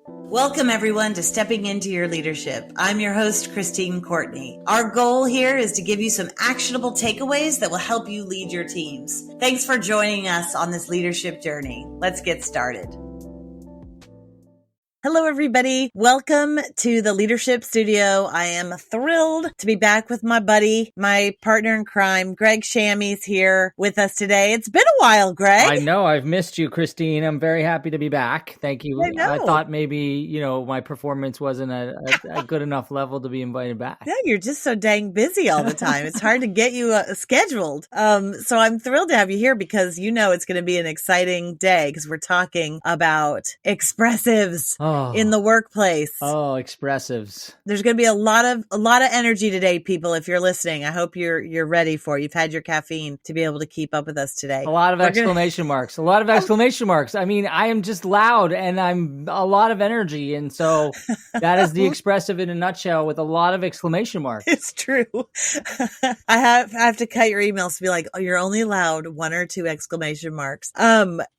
Welcome, everyone, to Stepping Into Your Leadership. I'm your host, Christine Courtney. Our goal here is to give you some actionable takeaways that will help you lead your teams. Thanks for joining us on this leadership journey. Let's get started. Hello, everybody. Welcome to the Leadership Studio. I am thrilled to be back with my buddy, my partner in crime, Greg Shamie's here with us today. It's been a while, Greg. I know. I've missed you, Christine. I'm very happy to be back. Thank you. I thought maybe, my performance wasn't at a good enough level to be invited back. Yeah, you're just so dang busy all the time. It's hard to get you scheduled. So I'm thrilled to have you here because it's going to be an exciting day because we're talking about expressives. In the workplace. Expressives. There's going to be a lot of energy today, people. If you're listening, I hope you're ready for it. You've had your caffeine to be able to keep up with us today. A lot of exclamation marks. A lot of exclamation marks. I mean, I am just loud and I'm a lot of energy. And so that is the expressive in a nutshell with a lot of exclamation marks. It's true. I have to cut your emails to be like, you're only allowed 1 or 2 exclamation marks.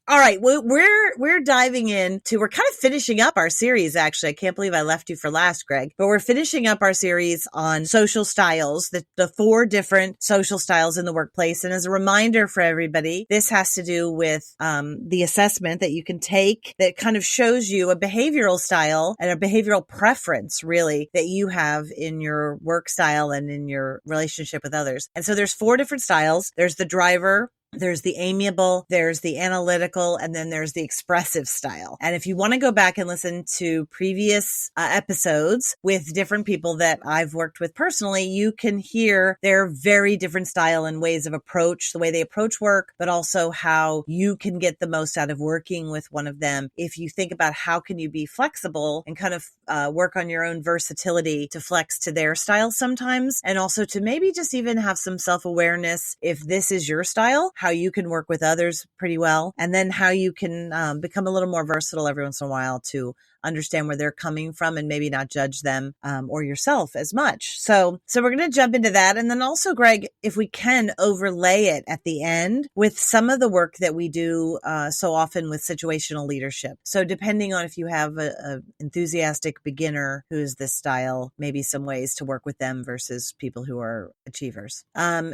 All right. We're diving into, we're kind of finishing up our series. Actually, I can't believe I left you for last, Greg, but we're finishing up our series on social styles, the 4 different social styles in the workplace. And as a reminder for everybody, this has to do with, the assessment that you can take that kind of shows you a behavioral style and a behavioral preference really that you have in your work style and in your relationship with others. And so there's 4 different styles. There's the driver, there's the amiable, there's the analytical, and then there's the expressive style. And if you want to go back and listen to previous episodes with different people that I've worked with personally, you can hear their very different style and ways of approach, the way they approach work, but also how you can get the most out of working with one of them. If you think about how can you be flexible and kind of work on your own versatility to flex to their style sometimes, and also to maybe just even have some self-awareness if this is your style, how you can work with others pretty well, and then how you can become a little more versatile every once in a while to understand where they're coming from and maybe not judge them or yourself as much. So we're going to jump into that. And then also, Greg, if we can overlay it at the end with some of the work that we do so often with situational leadership. So depending on if you have a enthusiastic beginner who is this style, maybe some ways to work with them versus people who are achievers.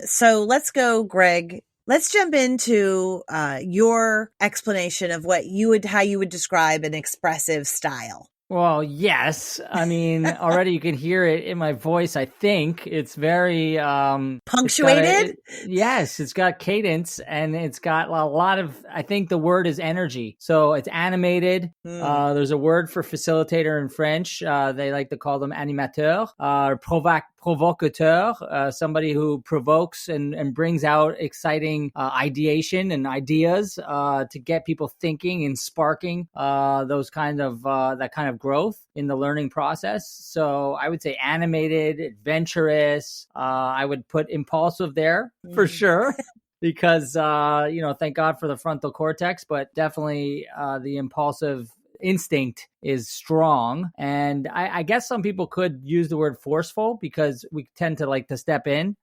So let's go, Greg. Let's jump into your explanation of how you would describe an expressive style. Well, yes. I mean, already you can hear it in my voice. I think it's very punctuated. It's got cadence and it's got a lot of, I think the word is energy. So it's animated. There's a word for facilitator in French. They like to call them animateur, provocateur, somebody who provokes and brings out exciting ideation and ideas to get people thinking and sparking that kind of growth in the learning process. So I would say animated, adventurous. I would put impulsive there for sure. Because, thank God for the frontal cortex, but definitely the impulsive instinct is strong. And I guess some people could use the word forceful because we tend to like to step in,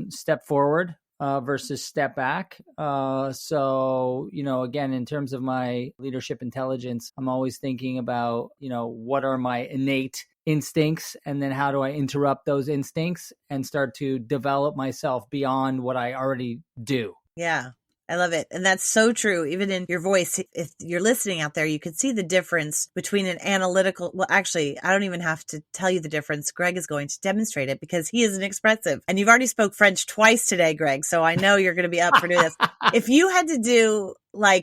step forward versus step back. So, again, in terms of my leadership intelligence, I'm always thinking about, what are my innate instincts and then how do I interrupt those instincts and start to develop myself beyond what I already do. Yeah. I love it. And that's so true. Even in your voice, if you're listening out there, you can see the difference between an analytical. Well, actually, I don't even have to tell you the difference. Greg is going to demonstrate it because he is an expressive. And you've already spoke French twice today, Greg. So I know you're going to be up for doing this. If you had to do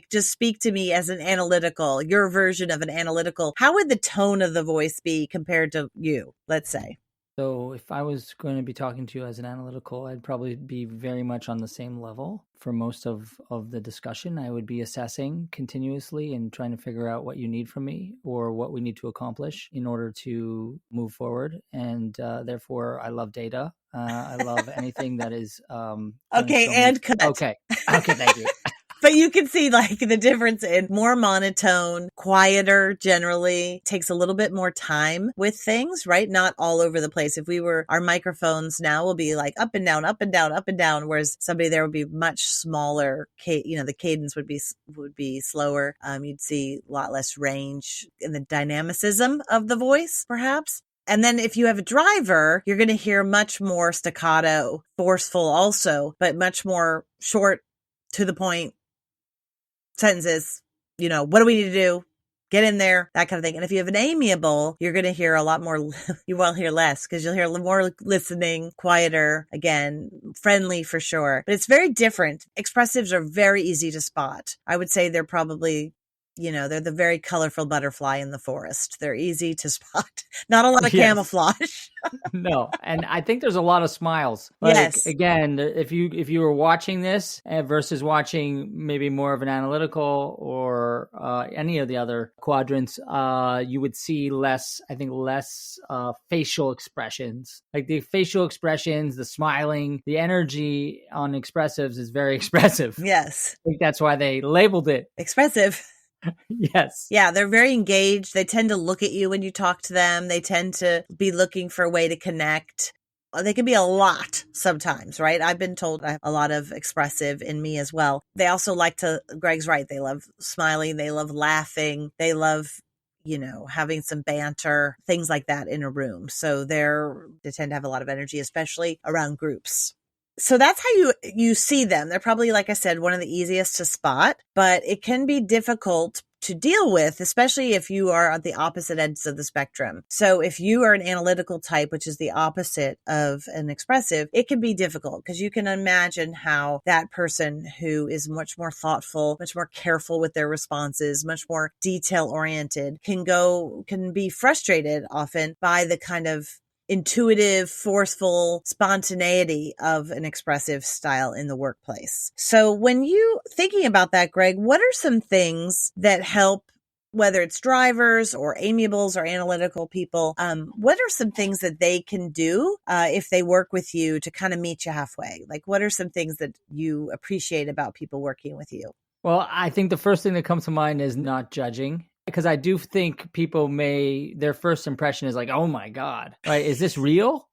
just speak to me as an analytical, your version of an analytical, how would the tone of the voice be compared to you, let's say? So if I was going to be talking to you as an analytical, I'd probably be very much on the same level for most of the discussion. I would be assessing continuously and trying to figure out what you need from me or what we need to accomplish in order to move forward. And therefore, I love data. I love anything that is... okay, and cut. Okay, thank you. But you can see like the difference in more monotone, quieter generally, takes a little bit more time with things, right? Not all over the place. If we were, our microphones now will be like up and down, up and down, up and down, whereas somebody there would be much smaller. The cadence would be slower. You'd see a lot less range in the dynamicism of the voice, perhaps. And then if you have a driver, you're going to hear much more staccato, forceful also, but much more short, to the point sentences. What do we need to do? Get in there, that kind of thing. And if you have an amiable, you're going to hear a lot more, you will hear less because you'll hear more listening, quieter, again, friendly for sure. But it's very different. Expressives are very easy to spot. I would say they're probably, they're the very colorful butterfly in the forest. They're easy to spot. Not a lot of camouflage. No. And I think there's a lot of smiles. Like, yes. Again, if you were watching this versus watching maybe more of an analytical or any of the other quadrants, you would see less facial expressions. Like the facial expressions, the smiling, the energy on expressives is very expressive. Yes. I think that's why they labeled it expressive. Yes. Yeah, they're very engaged. They tend to look at you when you talk to them. They tend to be looking for a way to connect. They can be a lot sometimes, right? I've been told I have a lot of expressive in me as well. They also like to, Greg's right, they love smiling. They love laughing. They love, having some banter, things like that in a room. So they tend to have a lot of energy, especially around groups. So that's how you see them. They're probably, like I said, one of the easiest to spot, but it can be difficult to deal with, especially if you are at the opposite ends of the spectrum. So if you are an analytical type, which is the opposite of an expressive, it can be difficult because you can imagine how that person who is much more thoughtful, much more careful with their responses, much more detail oriented can be frustrated often by the kind of intuitive, forceful spontaneity of an expressive style in the workplace. So when you thinking about that, Greg, what are some things that help, whether it's drivers or amiables or analytical people, what are some things that they can do if they work with you to kind of meet you halfway? Like, what are some things that you appreciate about people working with you? Well, I think the first thing that comes to mind is not judging. Because I do think people their first impression is like, oh my God, right? Is this real?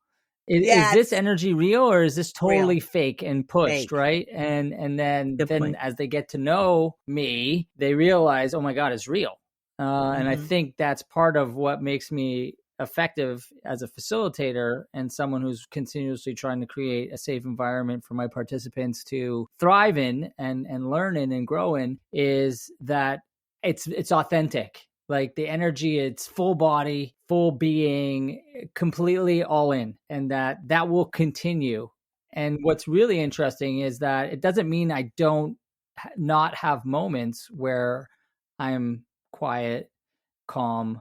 Is this energy real or is this totally fake and pushed, right? And then as they get to know me, they realize, oh my God, it's real. And I think that's part of what makes me effective as a facilitator and someone who's continuously trying to create a safe environment for my participants to thrive in and learn in and grow in, is that it's authentic. Like the energy, it's full body, full being, completely all in, and that will continue. And what's really interesting is that it doesn't mean I don't not have moments where I'm quiet, calm,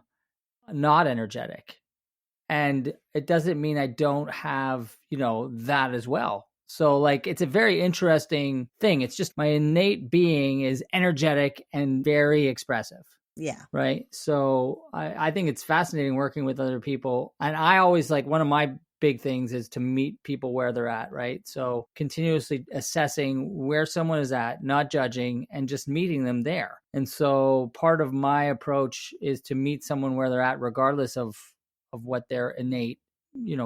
not energetic. And it doesn't mean I don't have, that as well. So like, it's a very interesting thing. It's just my innate being is energetic and very expressive. Yeah. Right. So I think it's fascinating working with other people. And I always one of my big things is to meet people where they're at. Right. So continuously assessing where someone is at, not judging, and just meeting them there. And so part of my approach is to meet someone where they're at, regardless of what their innate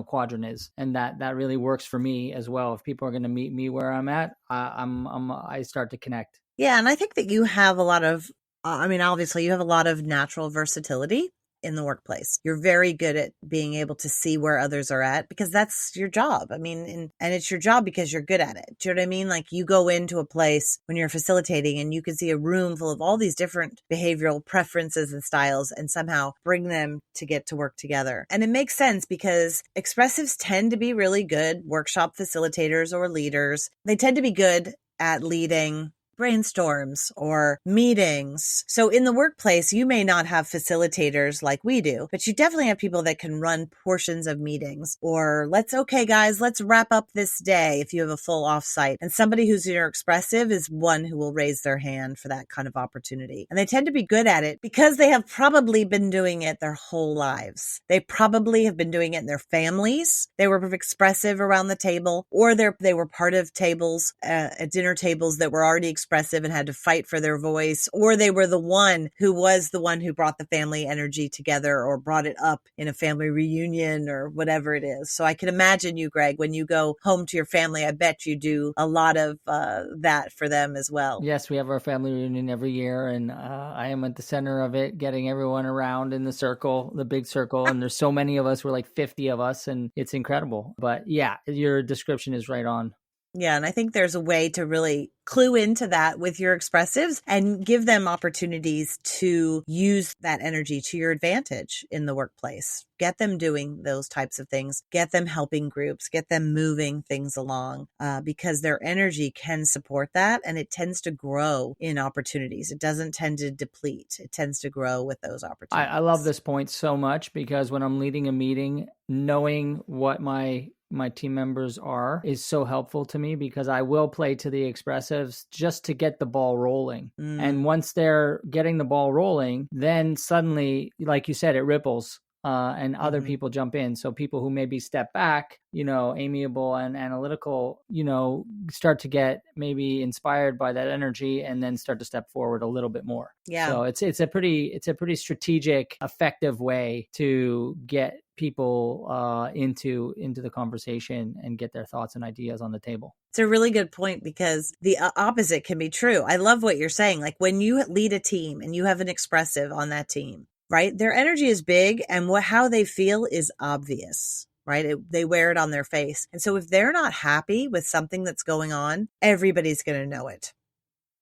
quadrant is, and that really works for me as well. If people are going to meet me where I'm at, I start to connect. Yeah, and I think that you have a lot of, obviously you have a lot of natural versatility in the workplace. You're very good at being able to see where others are at because that's your job. And it's your job because you're good at it. Do you know what I mean? Like you go into a place when you're facilitating and you can see a room full of all these different behavioral preferences and styles and somehow bring them to get to work together. And it makes sense because expressives tend to be really good workshop facilitators or leaders. They tend to be good at leading brainstorms or meetings. So in the workplace, you may not have facilitators like we do, but you definitely have people that can run portions of meetings or okay, guys, let's wrap up this day if you have a full offsite. And somebody who's your expressive is one who will raise their hand for that kind of opportunity. And they tend to be good at it because they have probably been doing it their whole lives. They probably have been doing it in their families. They were expressive around the table, or they were part of tables, at dinner tables that were already expressive expressive and had to fight for their voice, or they were the one who brought the family energy together or brought it up in a family reunion or whatever it is. So I can imagine you, Greg, when you go home to your family, I bet you do a lot of that for them as well. Yes, we have our family reunion every year, and I am at the center of it, getting everyone around in the circle, the big circle. And there's so many of us, we're like 50 of us, and it's incredible. But yeah, your description is right on. Yeah. And I think there's a way to really clue into that with your expressives and give them opportunities to use that energy to your advantage in the workplace. Get them doing those types of things, get them helping groups, get them moving things along, because their energy can support that. And it tends to grow in opportunities. It doesn't tend to deplete. It tends to grow with those opportunities. I love this point so much, because when I'm leading a meeting, knowing what my team members are is so helpful to me, because I will play to the expressives just to get the ball rolling. And once they're getting the ball rolling, then suddenly, like you said, it ripples. And other people jump in. So people who maybe step back, amiable and analytical, start to get maybe inspired by that energy and then start to step forward a little bit more. Yeah. So it's a pretty strategic, effective way to get people into the conversation and get their thoughts and ideas on the table. It's a really good point, because the opposite can be true. I love what you're saying. Like when you lead a team and you have an expressive on that team, right? Their energy is big, and how they feel is obvious, right? They wear it on their face. And so if they're not happy with something that's going on, everybody's going to know it.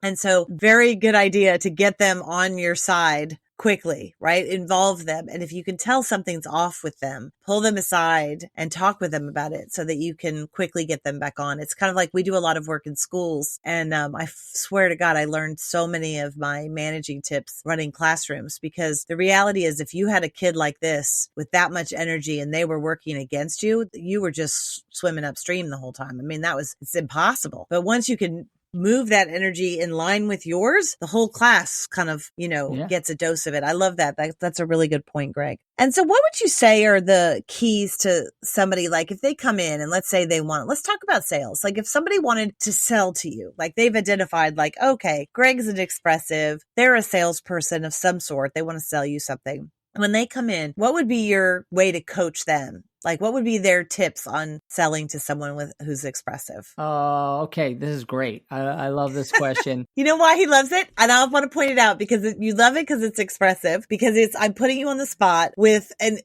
And so very good idea to get them on your side quickly, right? Involve them. And if you can tell something's off with them, pull them aside and talk with them about it so that you can quickly get them back on. It's kind of like we do a lot of work in schools. And I swear to God, I learned so many of my managing tips running classrooms, because the reality is if you had a kid like this with that much energy and they were working against you, you were just swimming upstream the whole time. I mean, it's impossible. But once you can move that energy in line with yours, the whole class kind of, gets a dose of it. I love that. That's a really good point, Greg. And so what would you say are the keys to somebody, like if they come in and let's say let's talk about sales. Like if somebody wanted to sell to you, like they've identified like, okay, Greg's an expressive, they're a salesperson of some sort, they want to sell you something. When they come in, what would be your way to coach them? Like, what would be their tips on selling to someone who's expressive? Oh, okay. This is great. I love this question. You know why he loves it? And I want to point it out, because you love it because it's expressive, because I'm putting you on the spot with an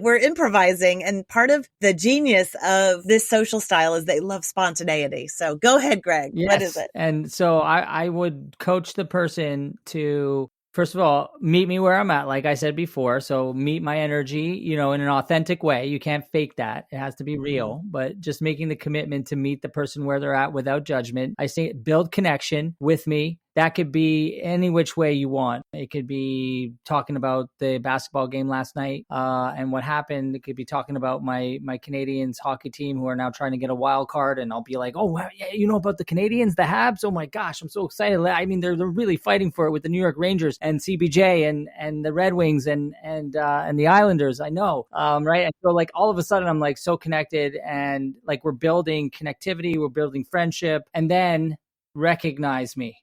we're improvising. And part of the genius of this social style is they love spontaneity. So go ahead, Greg. Yes. What is it? And so I would coach the person to, first of all, meet me where I'm at, like I said before. So meet my energy, in an authentic way. You can't fake that. It has to be real, but just making the commitment to meet the person where they're at without judgment. I say build connection with me. That could be any which way you want. It could be talking about the basketball game last night and what happened. It could be talking about my Canadians hockey team who are now trying to get a wild card. And I'll be like, oh, yeah, you know about the Canadians, the Habs? Oh my gosh, I'm so excited. I mean, they're really fighting for it with the New York Rangers and CBJ and the Red Wings and the Islanders. I know, right? And so like all of a sudden I'm like so connected, and like we're building connectivity, we're building friendship, and then recognize me.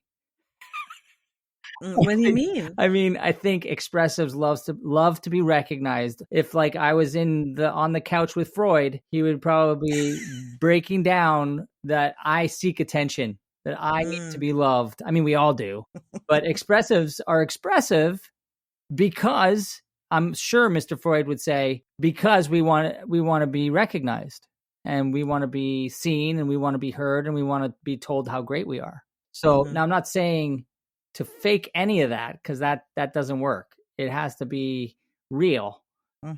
What do you mean? I mean, I think expressives love to be recognized. If like I was on the couch with Freud, he would probably be breaking down that I seek attention, that I need to be loved. I mean, we all do, but expressives are expressive because I'm sure Mr. Freud would say, because we want to be recognized, and we want to be seen, and we want to be heard, and we want to be told how great we are. So now I'm not saying to fake any of that, because that doesn't work. It has to be real.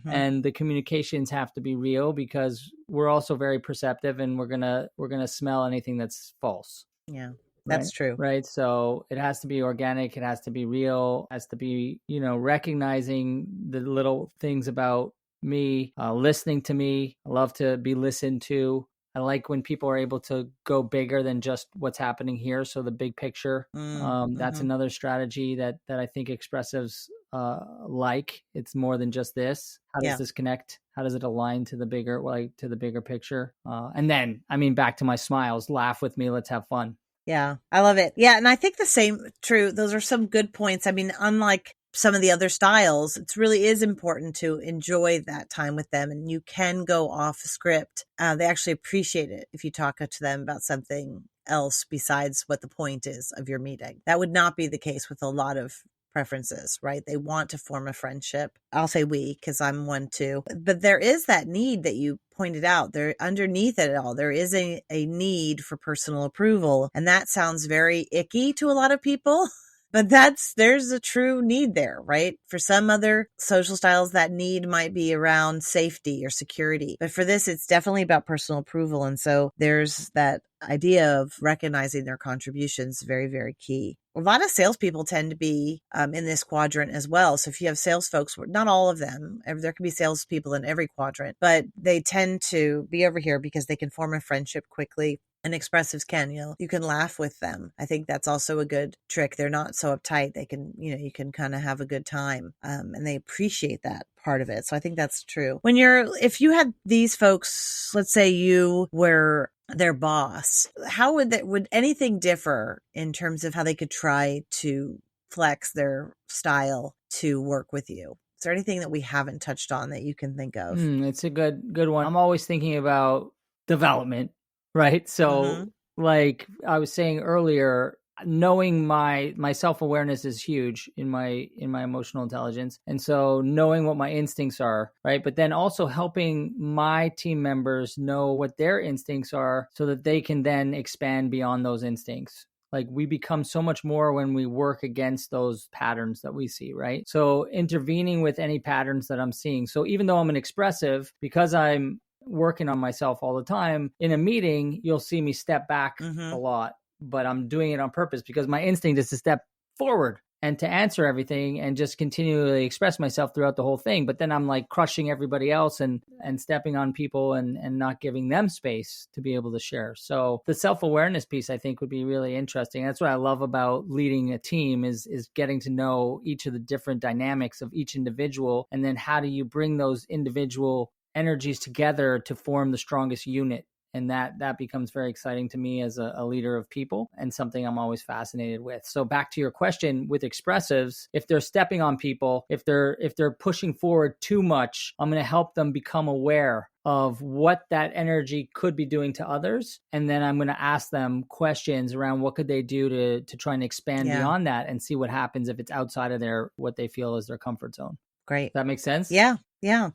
And the communications have to be real, because we're also very perceptive, and we're gonna smell anything that's false. Yeah, that's true. Right. So it has to be organic. It has to be real. It has to be, recognizing the little things about me, listening to me. I love to be listened to. I like when people are able to go bigger than just what's happening here. So the big picture, that's another strategy that I think expressives like. It's more than just this. How does this connect? How does it align to the bigger picture? And then, I mean, back to my smiles, laugh with me. Let's have fun. Yeah, I love it. Yeah, and I think the same true. Those are some good points. I mean, unlike some of the other styles, it really is important to enjoy that time with them, and you can go off script. They actually appreciate it if you talk to them about something else besides what the point is of your meeting. That would not be the case with a lot of preferences, right? They want to form a friendship. I'll say we, because I'm one too. But there is that need that you pointed out. There, underneath it all, there is a need for personal approval. And that sounds very icky to a lot of people. But there's a true need there, right? For some other social styles, that need might be around safety or security. But for this, it's definitely about personal approval. And so there's that idea of recognizing their contributions, very, very key. A lot of salespeople tend to be in this quadrant as well. So if you have sales folks, not all of them, there can be salespeople in every quadrant, but they tend to be over here because they can form a friendship quickly. And expressives can, you can laugh with them. I think that's also a good trick. They're not so uptight. They can, you can kind of have a good time. And they appreciate that part of it. So I think that's true. If you had these folks, let's say you were their boss, how would anything differ in terms of how they could try to flex their style to work with you? Is there anything that we haven't touched on that you can think of? It's a good one. I'm always thinking about development, right? So like I was saying earlier, knowing my self-awareness is huge in my emotional intelligence. And so knowing what my instincts are, right? But then also helping my team members know what their instincts are so that they can then expand beyond those instincts. Like we become so much more when we work against those patterns that we see, right? So intervening with any patterns that I'm seeing. So even though I'm an expressive, because I'm working on myself all the time, in a meeting, you'll see me step back a lot, but I'm doing it on purpose because my instinct is to step forward and to answer everything and just continually express myself throughout the whole thing. But then I'm like crushing everybody else and stepping on people and not giving them space to be able to share. So the self-awareness piece, I think, would be really interesting. That's what I love about leading a team is getting to know each of the different dynamics of each individual. And then how do you bring those individual energies together to form the strongest unit? And that becomes very exciting to me as a leader of people and something I'm always fascinated with. So back to your question with expressives, if they're stepping on people, if they're pushing forward too much, I'm going to help them become aware of what that energy could be doing to others. And then I'm going to ask them questions around what could they do to try and expand beyond that and see what happens if it's outside of what they feel is their comfort zone. Great. Does that make sense? Yeah. Yeah.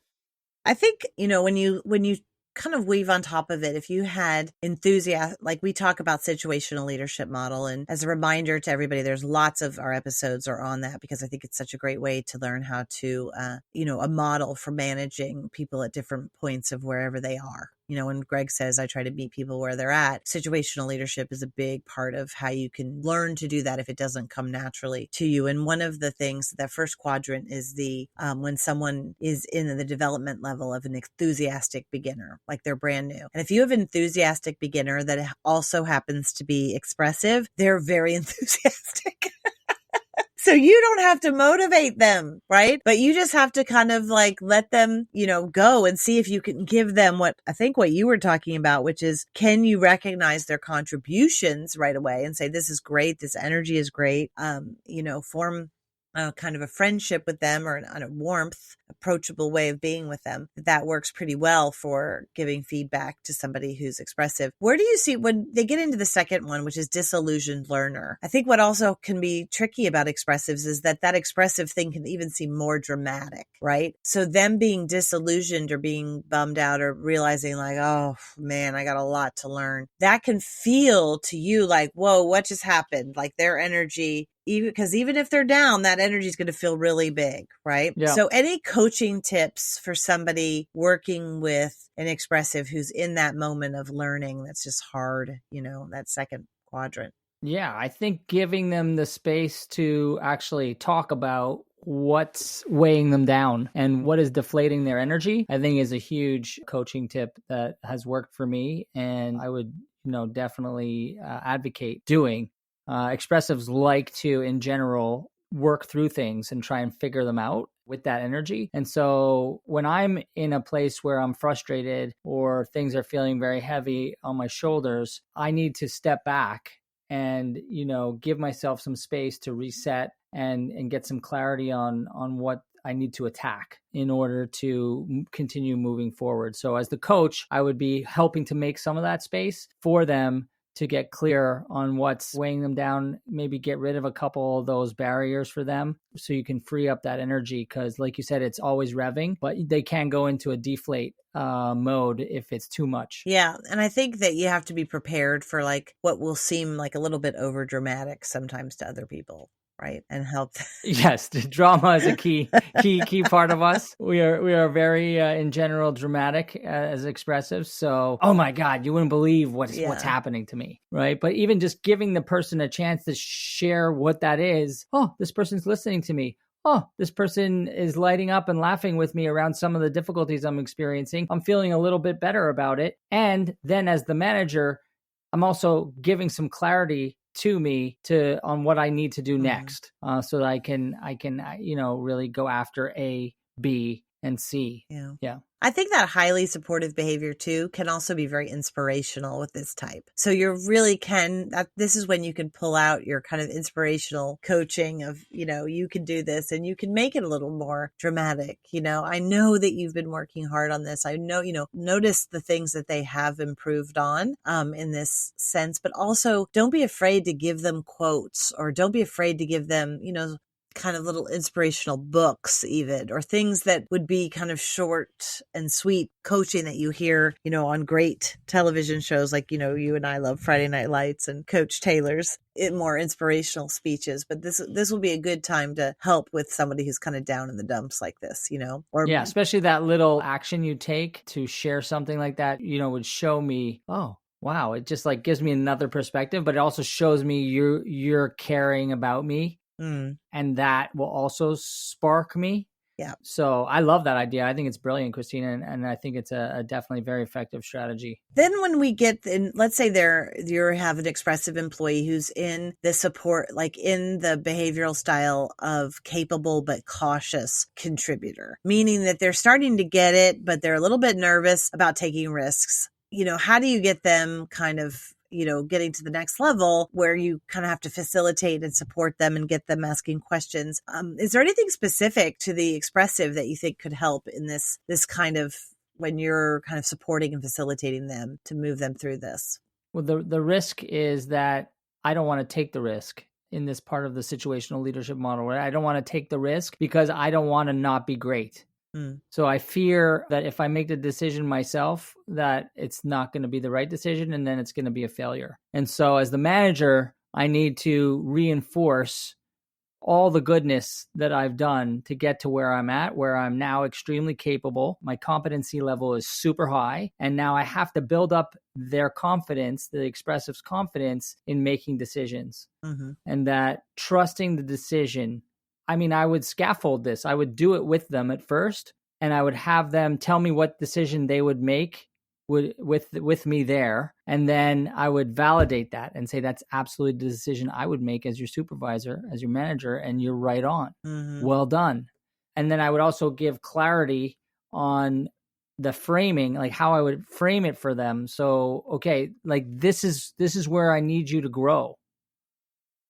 I think, when you kind of weave on top of it, if you had enthusiasm, like we talk about situational leadership model. And as a reminder to everybody, there's lots of our episodes are on that because I think it's such a great way to learn how to, a model for managing people at different points of wherever they are. When Greg says, I try to meet people where they're at, situational leadership is a big part of how you can learn to do that if it doesn't come naturally to you. And one of the things, that first quadrant is when someone is in the development level of an enthusiastic beginner, like they're brand new. And if you have an enthusiastic beginner that also happens to be expressive, they're very enthusiastic. So you don't have to motivate them, right? But you just have to kind of like let them, go and see if you can give them what you were talking about, which is, can you recognize their contributions right away and say, this is great. This energy is great. Form kind of a friendship with them or a warmth, approachable way of being with them. That works pretty well for giving feedback to somebody who's expressive. Where do you see when they get into the second one, which is disillusioned learner? I think what also can be tricky about expressives is that expressive thing can even seem more dramatic, right? So them being disillusioned or being bummed out or realizing like, oh man, I got a lot to learn. That can feel to you like, whoa, what just happened? Like their energy, even if they're down, that energy is going to feel really big, right? Yeah. So any coaching tips for somebody working with an expressive who's in that moment of learning that's just hard, that second quadrant? Yeah, I think giving them the space to actually talk about what's weighing them down and what is deflating their energy, I think is a huge coaching tip that has worked for me. And I would, definitely advocate doing. Expressives like to, in general, work through things and try and figure them out with that energy. And so when I'm in a place where I'm frustrated or things are feeling very heavy on my shoulders, I need to step back and, give myself some space to reset and get some clarity on what I need to attack in order to continue moving forward. So as the coach, I would be helping to make some of that space for them to get clear on what's weighing them down, maybe get rid of a couple of those barriers for them so you can free up that energy. Because like you said, it's always revving, but they can go into a deflate mode if it's too much. Yeah. And I think that you have to be prepared for like what will seem like a little bit over dramatic sometimes to other people. Right. And help. Yes. The drama is a key part of us. We are very, in general, dramatic as expressive. So, oh my God, you wouldn't believe what's happening to me. Right. But even just giving the person a chance to share what that is. Oh, this person's listening to me. Oh, this person is lighting up and laughing with me around some of the difficulties I'm experiencing. I'm feeling a little bit better about it. And then as the manager, I'm also giving some clarity to me on what I need to do next, so that I can really go after A, B, and C. Yeah. I think that highly supportive behavior too can also be very inspirational with this type. So you really this is when you can pull out your kind of inspirational coaching of, you can do this and you can make it a little more dramatic. I know that you've been working hard on this. I know, notice the things that they have improved on, in this sense, but also don't be afraid to give them quotes, or don't be afraid to give them, kind of little inspirational books even, or things that would be kind of short and sweet coaching that you hear, on great television shows like, you and I love Friday Night Lights and Coach Taylor's more inspirational speeches. But this will be a good time to help with somebody who's kind of down in the dumps like this, or especially that little action you take to share something like that, would show me, oh, wow, it just like gives me another perspective, but it also shows me you're caring about me. And that will also spark me. Yeah. So I love that idea. I think it's brilliant, Christina. And I think it's a definitely very effective strategy. Then when we get in, let's say you have an expressive employee who's in the support, like in the behavioral style of capable but cautious contributor, meaning that they're starting to get it, but they're a little bit nervous about taking risks. How do you get them kind of getting to the next level where you kind of have to facilitate and support them and get them asking questions? Is there anything specific to the expressive that you think could help in this kind of, when you're kind of supporting and facilitating them to move them through this? Well, the risk is that I don't want to take the risk in this part of the situational leadership model, right? I don't want to take the risk because I don't want to not be great. So I fear that if I make the decision myself, that it's not going to be the right decision, and then it's going to be a failure. And so as the manager, I need to reinforce all the goodness that I've done to get to where I'm at, where I'm now extremely capable. My competency level is super high. And now I have to build up their confidence, the expressive's confidence in making decisions. And that trusting the decision, I would scaffold this. I would do it with them at first, and I would have them tell me what decision they would make with me there. And then I would validate that and say, that's absolutely the decision I would make as your supervisor, as your manager, and you're right on. Well done. And then I would also give clarity on the framing, like how I would frame it for them. So, okay, like this is where I need you to grow.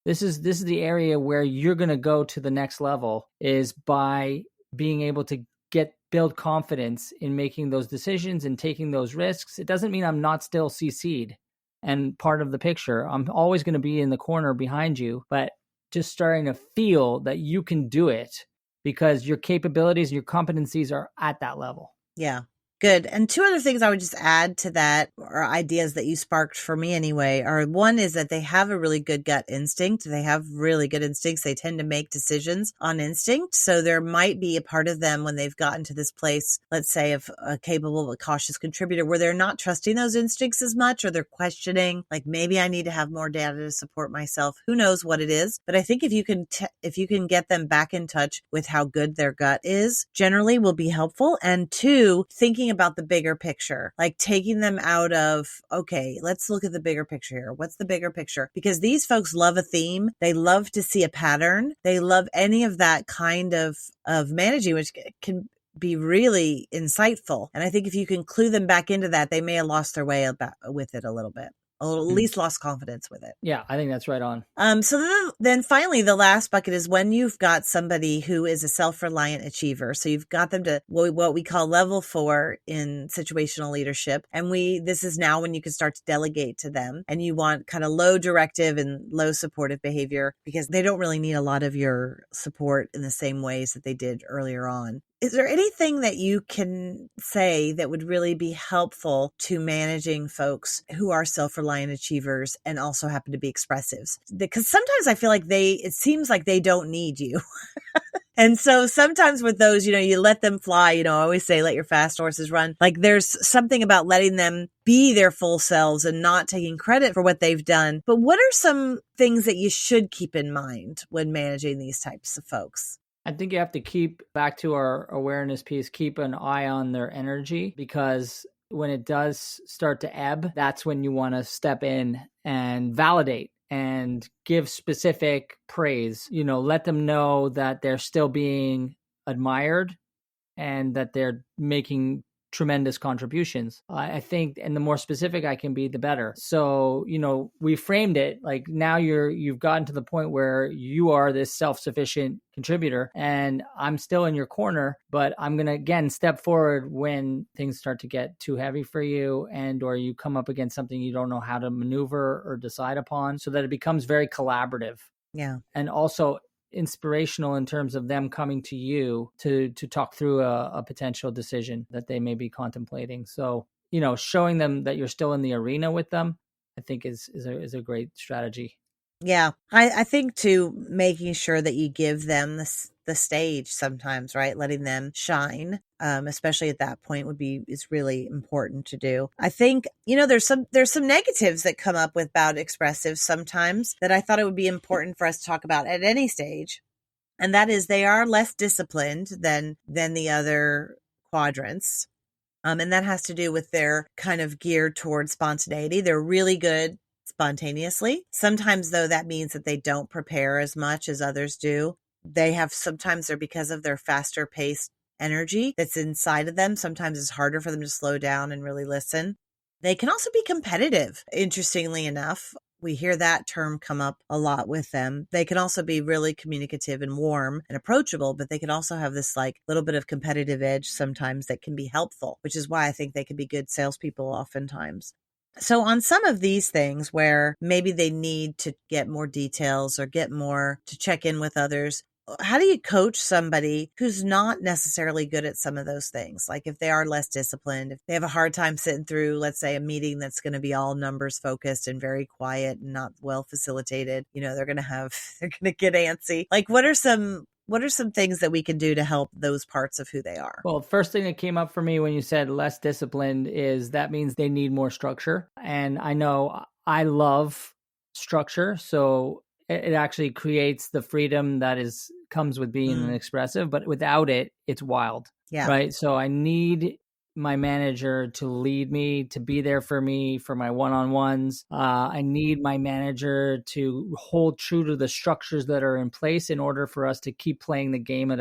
This is the area where you're going to go to the next level, is by being able to build confidence in making those decisions and taking those risks. It doesn't mean I'm not still CC'd and part of the picture. I'm always going to be in the corner behind you, but just starting to feel that you can do it because your capabilities and your competencies are at that level. Yeah. Good. And two other things I would just add to that, or ideas that you sparked for me anyway, are one is that they have a really good gut instinct. They have really good instincts. They tend to make decisions on instinct. So there might be a part of them when they've gotten to this place, let's say of a capable but cautious contributor, where they're not trusting those instincts as much, or they're questioning, like, maybe I need to have more data to support myself. Who knows what it is? But I think if you can get them back in touch with how good their gut is, generally will be helpful. And two, thinking about the bigger picture, like taking them out of, okay, let's look at the bigger picture here. What's the bigger picture? Because these folks love a theme. They love to see a pattern. They love any of that kind of managing, which can be really insightful. And I think if you can clue them back into that, they may have lost their way with it a little bit. or at least lost confidence with it. Yeah, I think that's right on. So then finally, the last bucket is when you've got somebody who is a self-reliant achiever. So you've got them to what we call level 4 in situational leadership. And this is now when you can start to delegate to them, and you want kind of low directive and low supportive behavior because they don't really need a lot of your support in the same ways that they did earlier on. Is there anything that you can say that would really be helpful to managing folks who are self-reliant achievers and also happen to be expressives? Because sometimes I feel like it seems like they don't need you. And so sometimes with those, you let them fly. I always say, let your fast horses run. Like there's something about letting them be their full selves and not taking credit for what they've done. But what are some things that you should keep in mind when managing these types of folks? I think you have to keep back to our awareness piece, keep an eye on their energy, because when it does start to ebb, that's when you want to step in and validate and give specific praise. Let them know that they're still being admired and that they're making tremendous contributions. I think, and the more specific I can be, the better. So, we framed it like now you've gotten to the point where you are this self-sufficient contributor and I'm still in your corner, but I'm going to again step forward when things start to get too heavy for you or you come up against something you don't know how to maneuver or decide upon, so that it becomes very collaborative. Yeah. And also inspirational in terms of them coming to you to talk through a potential decision that they may be contemplating. So, showing them that you're still in the arena with them, I think is a great strategy. Yeah. I think too, making sure that you give them the stage sometimes, right? Letting them shine, especially at that point is really important to do. I think, there's some negatives that come up about expressives sometimes that I thought it would be important for us to talk about at any stage. And that is they are less disciplined than the other quadrants. And that has to do with their kind of geared towards spontaneity. They're really good spontaneously. Sometimes, though, that means that they don't prepare as much as others do. Sometimes they're because of their faster paced energy that's inside of them. Sometimes it's harder for them to slow down and really listen. They can also be competitive, interestingly enough. We hear that term come up a lot with them. They can also be really communicative and warm and approachable, but they can also have this like little bit of competitive edge sometimes that can be helpful, which is why I think they can be good salespeople oftentimes. So on some of these things where maybe they need to get more details or get more to check in with others, how do you coach somebody who's not necessarily good at some of those things? Like if they are less disciplined, if they have a hard time sitting through, let's say, a meeting that's going to be all numbers focused and very quiet and not well facilitated, they're going to get antsy. Like what are some things that we can do to help those parts of who they are? Well, first thing that came up for me when you said less disciplined is that means they need more structure. And I know I love structure. So it actually creates the freedom that comes with being an expressive, but without it, it's wild. Yeah. Right. So I need my manager to lead me, to be there for me, for my one-on-ones. I need my manager to hold true to the structures that are in place in order for us to keep playing the game at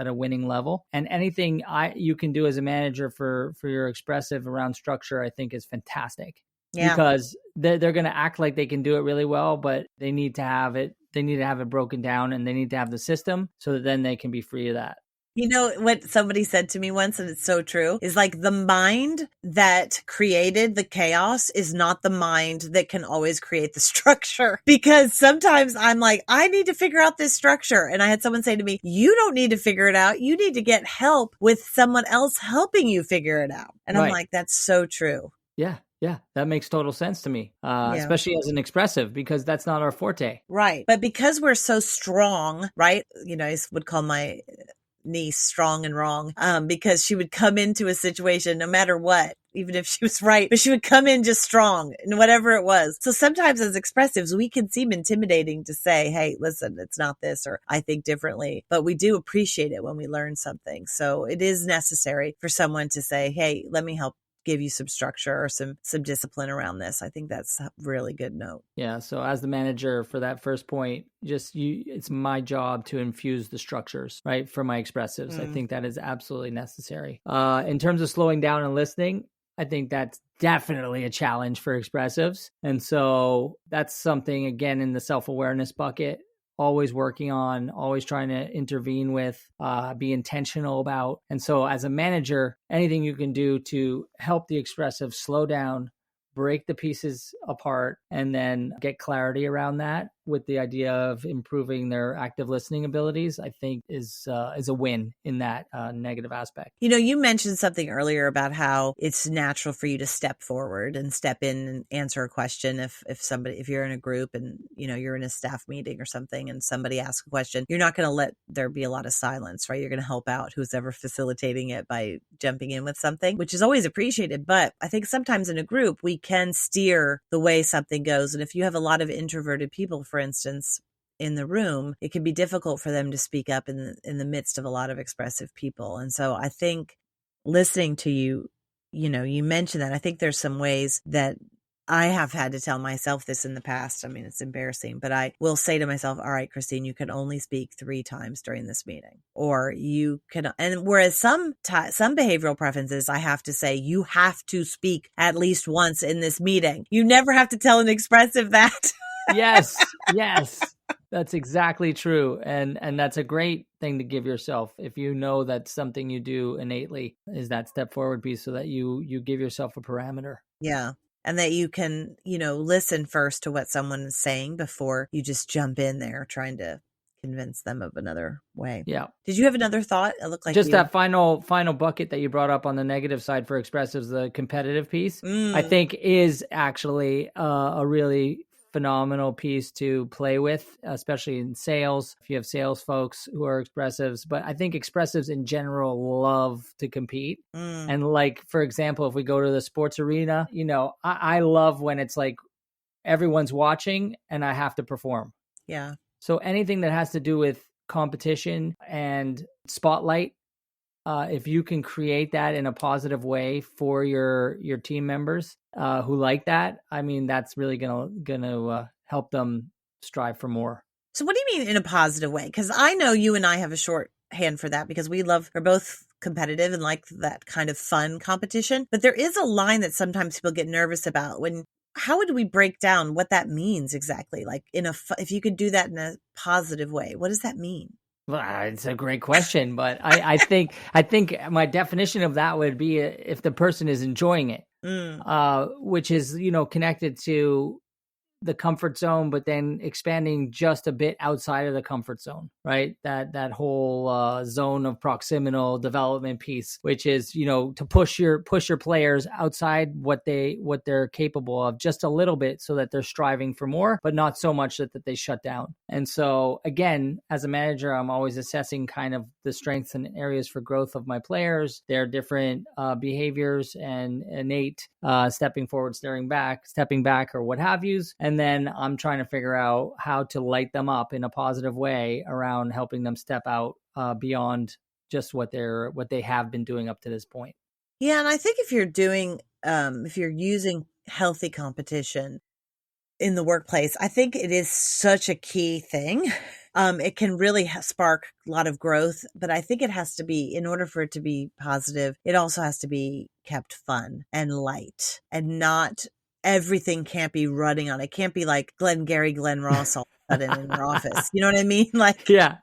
a winning level. And anything you can do as a manager for your expressive around structure, I think is fantastic. Yeah. Because they're going to act like they can do it really well, but they need to have it. They need to have it broken down and they need to have the system so that then they can be free of that. You know what somebody said to me once, and it's so true, is like the mind that created the chaos is not the mind that can always create the structure. Because sometimes I'm like, I need to figure out this structure. And I had someone say to me, you don't need to figure it out. You need to get help with someone else helping you figure it out. And right. I'm like, that's so true. Yeah, that makes total sense to me, especially as an expressive, because that's not our forte. Right. But because we're so strong, right? I would call my niece strong and wrong, because she would come into a situation no matter what, even if she was right, but she would come in just strong and whatever it was. So sometimes as expressives, we can seem intimidating to say, hey, listen, it's not this, or I think differently, but we do appreciate it when we learn something. So it is necessary for someone to say, hey, let me help give you some structure or some discipline around this. I think that's a really good note. Yeah. So as the manager for that first point, it's my job to infuse the structures, right, for my expressives. I think that is absolutely necessary. In terms of slowing down and listening, I think that's definitely a challenge for expressives. And so that's something, again, in the self-awareness bucket, always working on, always trying to intervene with, be intentional about. And so as a manager, anything you can do to help the expressive slow down, break the pieces apart, and then get clarity around that with the idea of improving their active listening abilities, I think is a win in that negative aspect. You know, you mentioned something earlier about how it's natural for you to step forward and step in and answer a question if you're in a group and, you know, you're in a staff meeting or something and somebody asks a question, you're not going to let there be a lot of silence, right? You're going to help out who's ever facilitating it by jumping in with something, which is always appreciated. But I think sometimes in a group, we can steer the way something goes. And if you have a lot of introverted people, for instance, in the room, it can be difficult for them to speak up in the midst of a lot of expressive people. And so I think listening to you, you know, you mentioned that. I think there's some ways that I have had to tell myself this in the past. I mean, it's embarrassing, but I will say to myself, all right, Christine, you can only speak 3 times during this meeting, or you can, and whereas some behavioral preferences, I have to say, you have to speak at least once in this meeting. You never have to tell an expressive that. Yes. That's exactly true. And that's a great thing to give yourself. If you know that's something you do innately, is that step forward piece, so that you give yourself a parameter. Yeah. And that you can, you know, listen first to what someone is saying before you just jump in there trying to convince them of another way. Yeah. Did you have another thought? It looked like just that final bucket that you brought up on the negative side for expressives, the competitive piece, I think is actually a really phenomenal piece to play with, especially in sales, if you have sales folks who are expressives. But I think expressives in general love to compete. And like, for example, if we go to the sports arena, you know, I love when it's like everyone's watching and I have to perform. Yeah. So anything that has to do with competition and spotlight, if you can create that in a positive way for your team members who like that, I mean, that's really gonna help them strive for more. So what do you mean in a positive way? Because I know you and I have a shorthand for that because we're both competitive and like that kind of fun competition. But there is a line that sometimes people get nervous about how would we break down what that means exactly? Like if you could do that in a positive way, what does that mean? Well, it's a great question, but I think my definition of that would be if the person is enjoying it, which is, you know, connected to the comfort zone, but then expanding just a bit outside of the comfort zone, right? That whole zone of proximal development piece, which is, you know, to push your players outside what they're capable of just a little bit, so that they're striving for more, but not so much that they shut down. And so again, as a manager, I'm always assessing kind of the strengths and areas for growth of my players, their different behaviors and innate stepping forward, stepping back, or what have yous. And then I'm trying to figure out how to light them up in a positive way around helping them step out beyond just what they have been doing up to this point. Yeah. And I think if you're using healthy competition in the workplace, I think it is such a key thing. It can really spark a lot of growth, but I think it has to be, in order for it to be positive, it also has to be kept fun and light, and not everything can't be running on. It can't be like Glenn Ross all of a sudden in your office. You know what I mean? Like, yeah.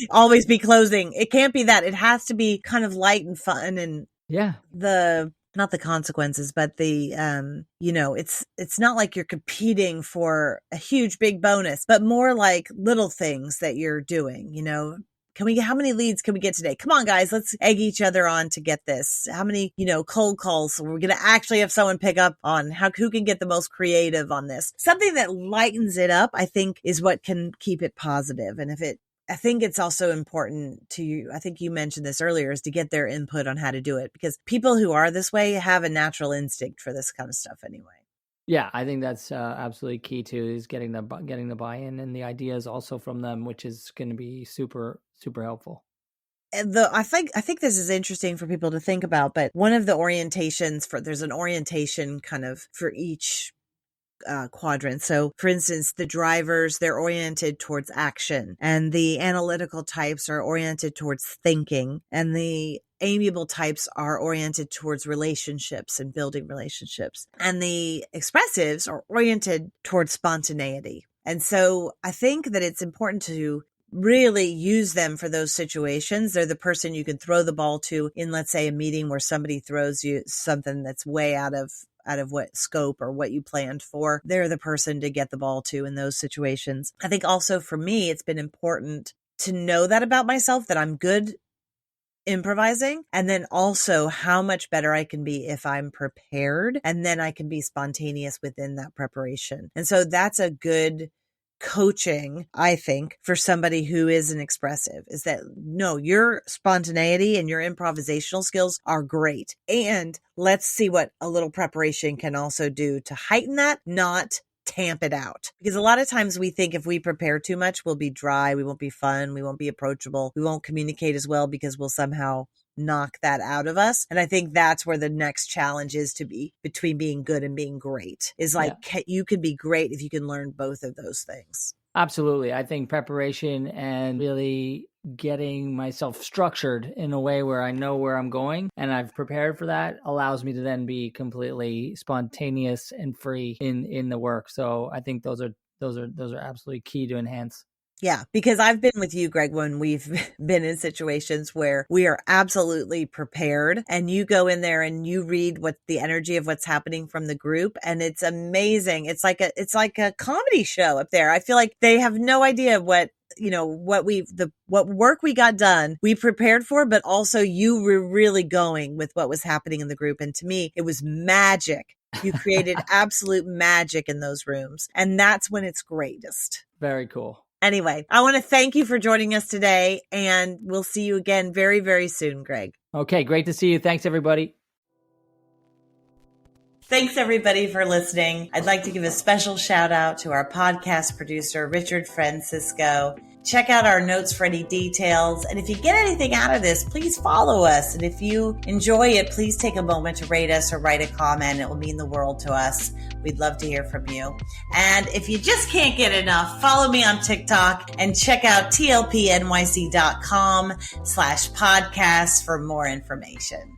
Always be closing. It can't be that. It has to be kind of light and fun, and not the consequences, but the, you know, it's not like you're competing for a huge big bonus, but more like little things that you're doing, you know. How many leads can we get today? Come on, guys, let's egg each other on to get this. How many, you know, cold calls we're going to actually have someone pick up on? Who can get the most creative on this? Something that lightens it up, I think, is what can keep it positive. And I think it's also important I think you mentioned this earlier, is to get their input on how to do it, because people who are this way have a natural instinct for this kind of stuff anyway. Yeah, I think that's absolutely key too, is getting the buy-in and the ideas also from them, which is going to be super, super helpful. I think this is interesting for people to think about, but one of the orientations there's an orientation kind of for each quadrant. So for instance, the drivers, they're oriented towards action, and the analytical types are oriented towards thinking, and the amiable types are oriented towards relationships and building relationships. And the expressives are oriented towards spontaneity. And so I think that it's important to really use them for those situations. They're the person you can throw the ball to in, let's say, a meeting where somebody throws you something that's way out of what scope or what you planned for. They're the person to get the ball to in those situations. I think also for me, it's been important to know that about myself, that I'm good improvising, and then also how much better I can be if I'm prepared, and then I can be spontaneous within that preparation. And so that's a good coaching, I think, for somebody who is an expressive, is that no, your spontaneity and your improvisational skills are great. And let's see what a little preparation can also do to heighten that, not tamp it out. Because a lot of times we think if we prepare too much, we'll be dry, we won't be fun, we won't be approachable, we won't communicate as well because we'll somehow knock that out of us. And I think that's where the next challenge is, to be between being good and being great, is like, you can be great if you can learn both of those things. Absolutely. I think preparation and really getting myself structured in a way where I know where I'm going and I've prepared for that allows me to then be completely spontaneous and free in the work. So I think those are absolutely key to enhance. Yeah, because I've been with you, Greg, when we've been in situations where we are absolutely prepared and you go in there and you read what the energy of what's happening from the group. And it's amazing. It's like a comedy show up there. I feel like they have no idea what work we got done, we prepared for, but also you were really going with what was happening in the group. And to me, it was magic. You created absolute magic in those rooms. And that's when it's greatest. Very cool. Anyway, I want to thank you for joining us today, and we'll see you again very, very soon, Greg. Okay, great to see you. Thanks, everybody. Thanks, everybody, for listening. I'd like to give a special shout out to our podcast producer, Richard Francisco. Check out our notes for any details. And if you get anything out of this, please follow us. And if you enjoy it, please take a moment to rate us or write a comment. It will mean the world to us. We'd love to hear from you. And if you just can't get enough, follow me on TikTok and check out tlpnyc.com/podcast for more information.